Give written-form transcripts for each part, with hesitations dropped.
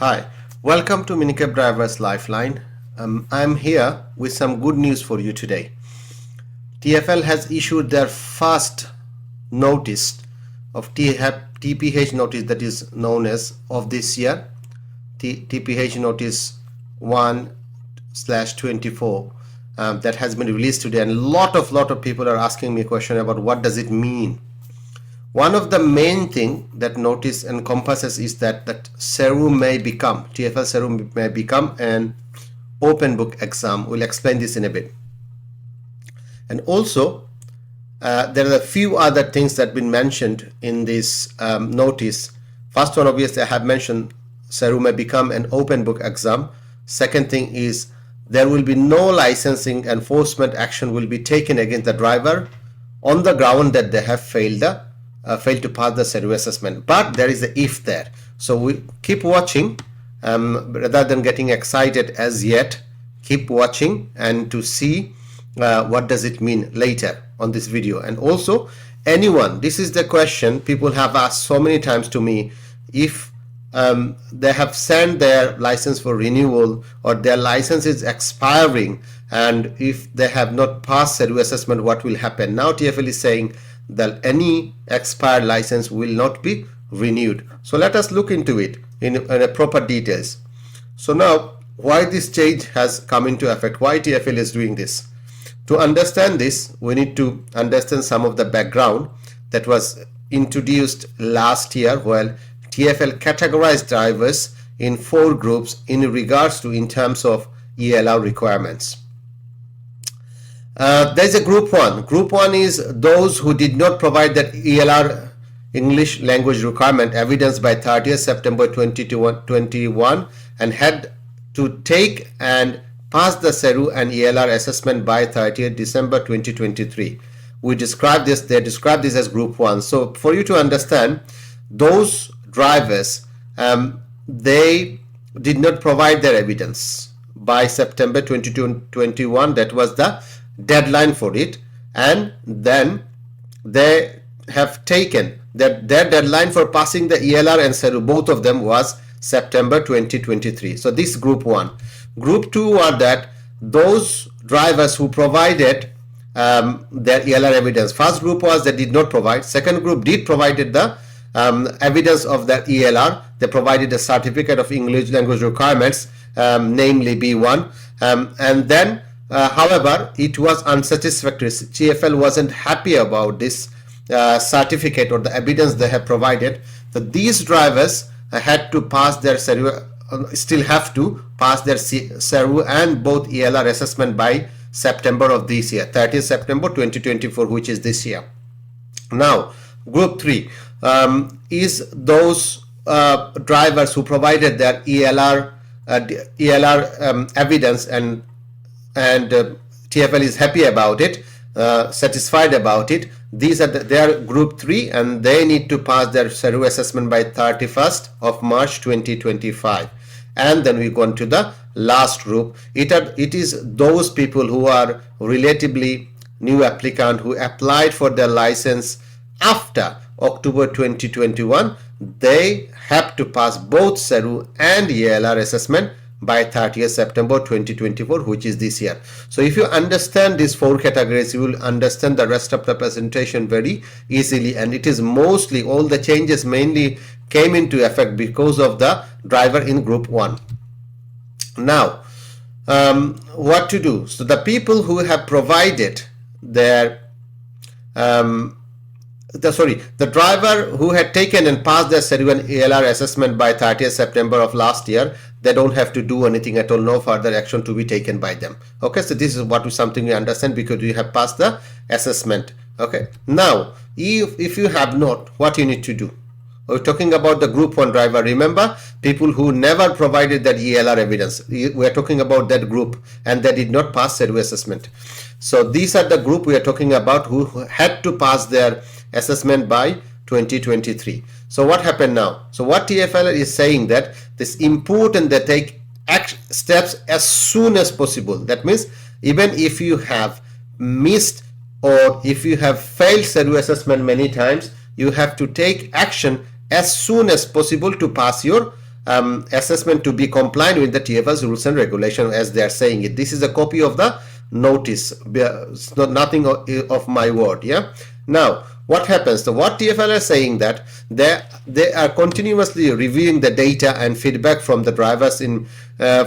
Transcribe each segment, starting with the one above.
Hi, welcome to Minicab Drivers Lifeline. I'm here with some good news for you today. TfL has issued their first notice of TPH notice, that is known as of this year, TPH Notice 1/24, that has been released today, and a lot of people are asking me a question about what does it mean. One of the main thing that notice encompasses is that SERU may become, TfL SERU may become an open book exam. We'll explain this in a bit. And also, there are a few other things that have been mentioned in this notice. First one, obviously, I have mentioned SERU may become an open book exam. Second thing is there will be no licensing enforcement action will be taken against the driver on the ground that they have failed to pass the SERU assessment. But there is a if there. So we keep watching rather than getting excited as yet. Keep watching and to see what does it mean later on this video. And also anyone, this is the question people have asked so many times to me, if they have sent their license for renewal or their license is expiring, and if they have not passed SERU assessment, what will happen? Now TfL is saying that any expired license will not be renewed. So let us look into it in a proper details. So now, why this change has come into effect, why TfL is doing this? To understand this, we need to understand some of the background that was introduced last year, while TfL categorized drivers in 4 groups in regards to in terms of ELR requirements. There's a group 1. Group 1 is those who did not provide that ELR English language requirement evidence by 30th September 2021 and had to take and pass the SERU and ELR assessment by 30th December 2023. We describe this, they describe this as group 1. So for you to understand, those drivers, they did not provide their evidence by September 2021. That was the deadline for it, and then they have taken that their deadline for passing the ELR and SERU, both of them, was September 2023. So this group 1. Group 2 are that those drivers who provided their ELR evidence. First group was they did not provide. Second group did provided the evidence of their ELR. They provided a certificate of English language requirements, namely B1, and then however, it was unsatisfactory. TfL wasn't happy about this certificate or the evidence they have provided. So these drivers had to pass their SERU, still have to pass their SERU and both ELR assessment by September of this year, 30th September 2024, which is this year. Now, group 3 is those drivers who provided their ELR evidence, and TfL is happy about it, satisfied about it. These are their group 3, and they need to pass their SERU assessment by 31st of March 2025. And then we go on to the last group. It is those people who are relatively new applicant who applied for their license after October 2021. They have to pass both SERU and ELR assessment by 30th September 2024, which is this year. So if you understand these 4 categories, you will understand the rest of the presentation very easily. And it is mostly, all the changes mainly came into effect because of the driver in group 1. Now, what to do? So the people who have provided their the driver who had taken and passed their SERU and ELR assessment by 30th September of last year, they don't have to do anything at all, no further action to be taken by them. Okay, so this is what is something we understand because you have passed the assessment. Okay, now if you have not, what you need to do? We're talking about the group 1 driver. Remember, people who never provided that ELR evidence. We are talking about that group and they did not pass SERU assessment. So these are the group we are talking about who had to pass their assessment by 2023. So what happened now? So what TfL is saying that this important they take steps as soon as possible. That means even if you have missed or if you have failed SERU assessment many times, you have to take action as soon as possible to pass your assessment to be compliant with the TfL's rules and regulation as they are saying it. This is a copy of the notice. It's not nothing of my word. Yeah. Now what happens? So what TfL is saying that they are continuously reviewing the data and feedback from the drivers in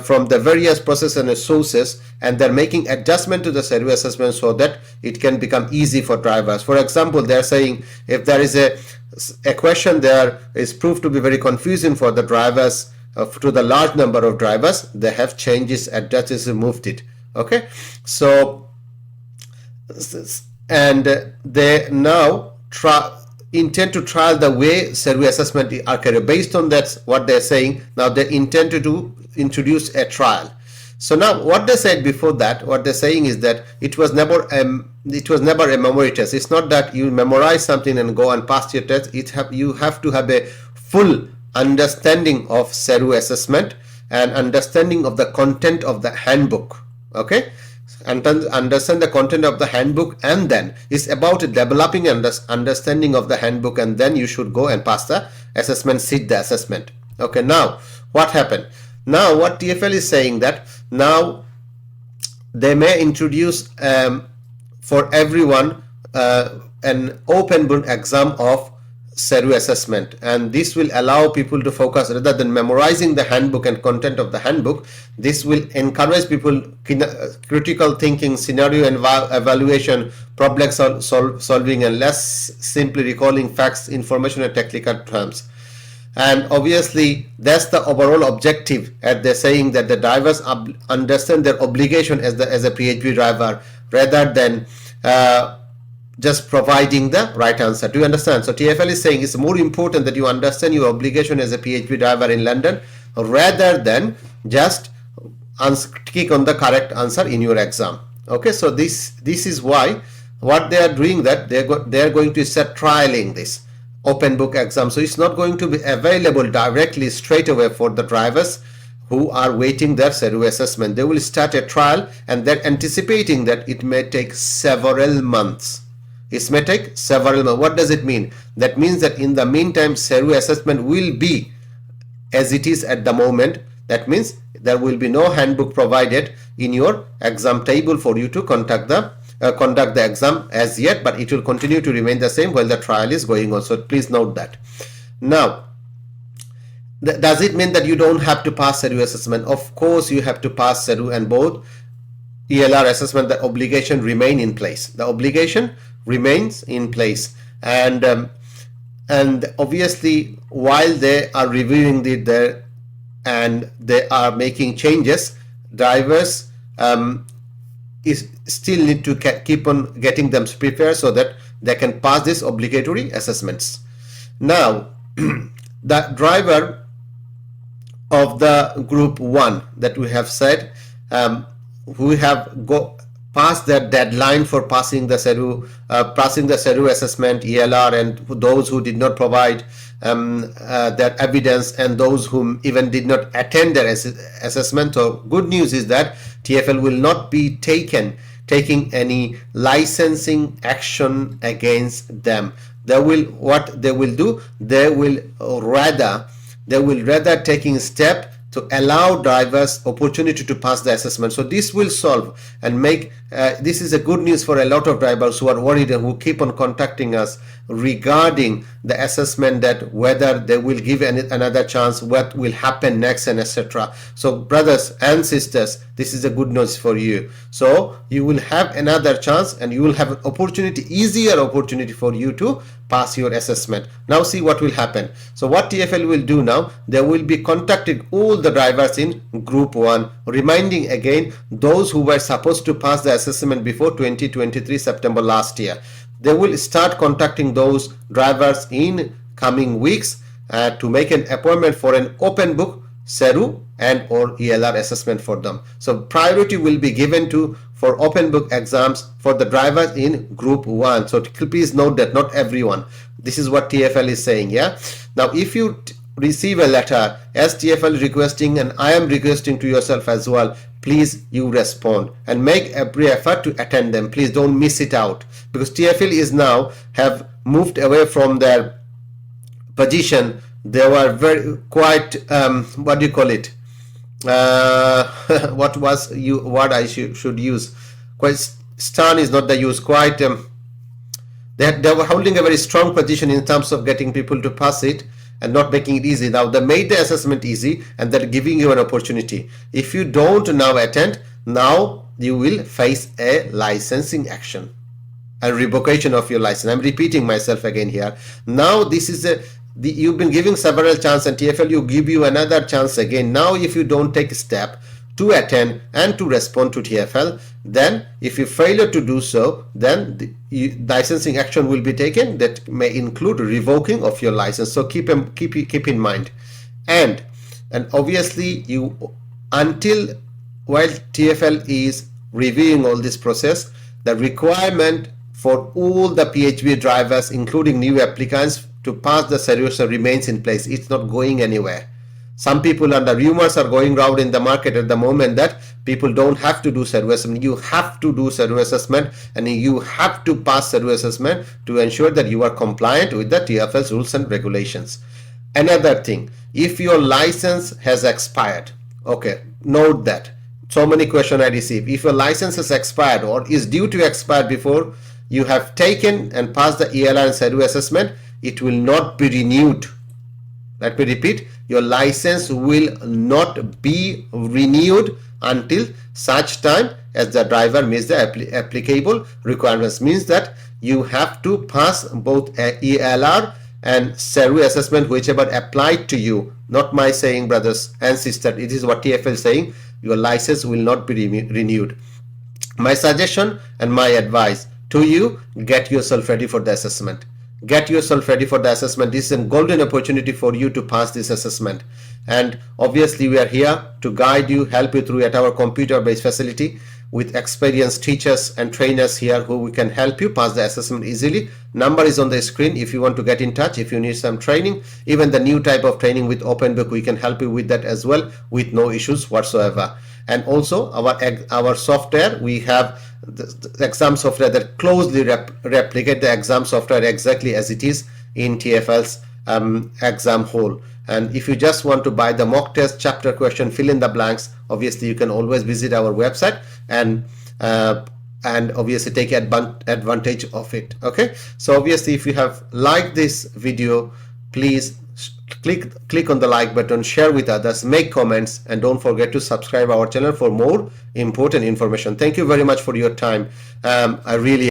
from the various processes and sources, and they're making adjustment to the SERU assessment so that it can become easy for drivers. For example, they're saying if there is a question there is proved to be very confusing for the drivers, to the large number of drivers, they have changes, adjusted, moved it. Okay, so and they now intend to trial the way SERU assessment are carried. Based on that, what they're saying now, they intend to introduce a trial. So now what they said before that, what they're saying is that it was never a memory test. It's not that you memorize something and go and pass your test. You have to have a full understanding of SERU assessment and understanding of the content of the handbook. Okay, and understand the content of the handbook, and then it's about developing understanding of the handbook, and then you should go and pass the assessment, sit the assessment. Okay, now what happened? Now what TfL is saying that now they may introduce for everyone an open book exam of SERU assessment, and this will allow people to focus rather than memorizing the handbook and content of the handbook. This will encourage people critical thinking, scenario and evaluation, problem solving, and less simply recalling facts, information and technical terms. And obviously that's the overall objective, and they're saying that the drivers understand their obligation as a PHV driver rather than just providing the right answer. Do you understand? So TfL is saying it's more important that you understand your obligation as a PHV driver in London rather than just click on the correct answer in your exam. Okay, so this is why what they are doing, that they are going to start trialing this open book exam. So it's not going to be available directly straight away for the drivers who are waiting their SERU assessment. They will start a trial, and they're anticipating that it may take several months. It may take several months. What does it mean? That means that in the meantime, SERU assessment will be as it is at the moment. That means there will be no handbook provided in your exam table for you to conduct the exam as yet, but it will continue to remain the same while the trial is going on. So please note that. Now, does it mean that you don't have to pass SERU assessment? Of course, you have to pass SERU and both ELR assessment. The obligation remain in place. The obligation remains in place, and obviously while they are reviewing it and they are making changes, drivers still need to keep on getting them prepared so that they can pass these obligatory assessments. Now the driver of the group 1 that we have said, who have past that deadline for passing the SERU assessment, ELR, and those who did not provide that evidence, and those who even did not attend their assessment. So good news is that TfL will not be taking any licensing action against them. What they will do, they will rather taking step to allow drivers opportunity to pass the assessment. So this will solve and make this is a good news for a lot of drivers who are worried and who keep on contacting us regarding the assessment, that whether they will give another chance, what will happen next, and etc. So brothers and sisters, this is a good news for you. So you will have another chance, and you will have an opportunity, easier opportunity for you to pass your assessment. Now see what will happen. So what TfL will do now, they will be contacting all the drivers in group 1, reminding again those who were supposed to pass the assessment before 2023 September last year. They will start contacting those drivers in coming weeks to make an appointment for an open book SERU and or ELR assessment for them. So priority will be given for open book exams for the drivers in group 1. So please note that not everyone. This is what TfL is saying. Yeah. Now if you receive a letter as TfL requesting, and I am requesting to yourself as well, please you respond and make every effort to attend them. Please don't miss it out, because TfL is now have moved away from their position they were very quite what do you call it, what was you what I should use, quite stern is not the use, quite they were holding a very strong position in terms of getting people to pass it and not making it easy. Now they made the assessment easy and they're giving you an opportunity. If you don't now attend, now you will face a licensing action and revocation of your license. I'm repeating myself again here. Now this is you've been giving several chances, and TfL you give you another chance again. Now if you don't take a step to attend and to respond to TfL, then if you fail to do so, then the licensing action will be taken that may include revoking of your license. So keep in mind. And obviously you, until while TfL is reviewing all this process, the requirement for all the PHV drivers, including new applicants, to pass the SERU remains in place. It's not going anywhere. Some people, and the rumors are going around in the market at the moment that people don't have to do SERU assessment. You have to do SERU assessment, and you have to pass SERU assessment to ensure that you are compliant with the TfL's rules and regulations. Another thing, if your license has expired, okay, note that. So many questions I receive. If your license has expired or is due to expire before you have taken and passed the ELR and SERU assessment, it will not be renewed. Let me repeat, your license will not be renewed until such time as the driver meets the applicable requirements. Means that you have to pass both ELR and SERU assessment, whichever applied to you. Not my saying, brothers and sisters. It is what TfL is saying. Your license will not be renewed. My suggestion and my advice to you, get yourself ready for the assessment. Get yourself ready for the assessment. This is a golden opportunity for you to pass this assessment. And obviously we are here to guide you, help you through at our computer-based facility with experienced teachers and trainers here who can help you pass the assessment easily. Number is on the screen if you want to get in touch, if you need some training, even the new type of training with open book, we can help you with that as well with no issues whatsoever. And also our software, we have the exam software that closely replicate the exam software exactly as it is in TfL's exam hall. And if you just want to buy the mock test, chapter question, fill in the blanks, obviously you can always visit our website and obviously take advantage of it. Okay, so obviously if you have liked this video, please click on the like button, share with others, make comments, and don't forget to subscribe our channel for more important information. Thank you very much for your time. I really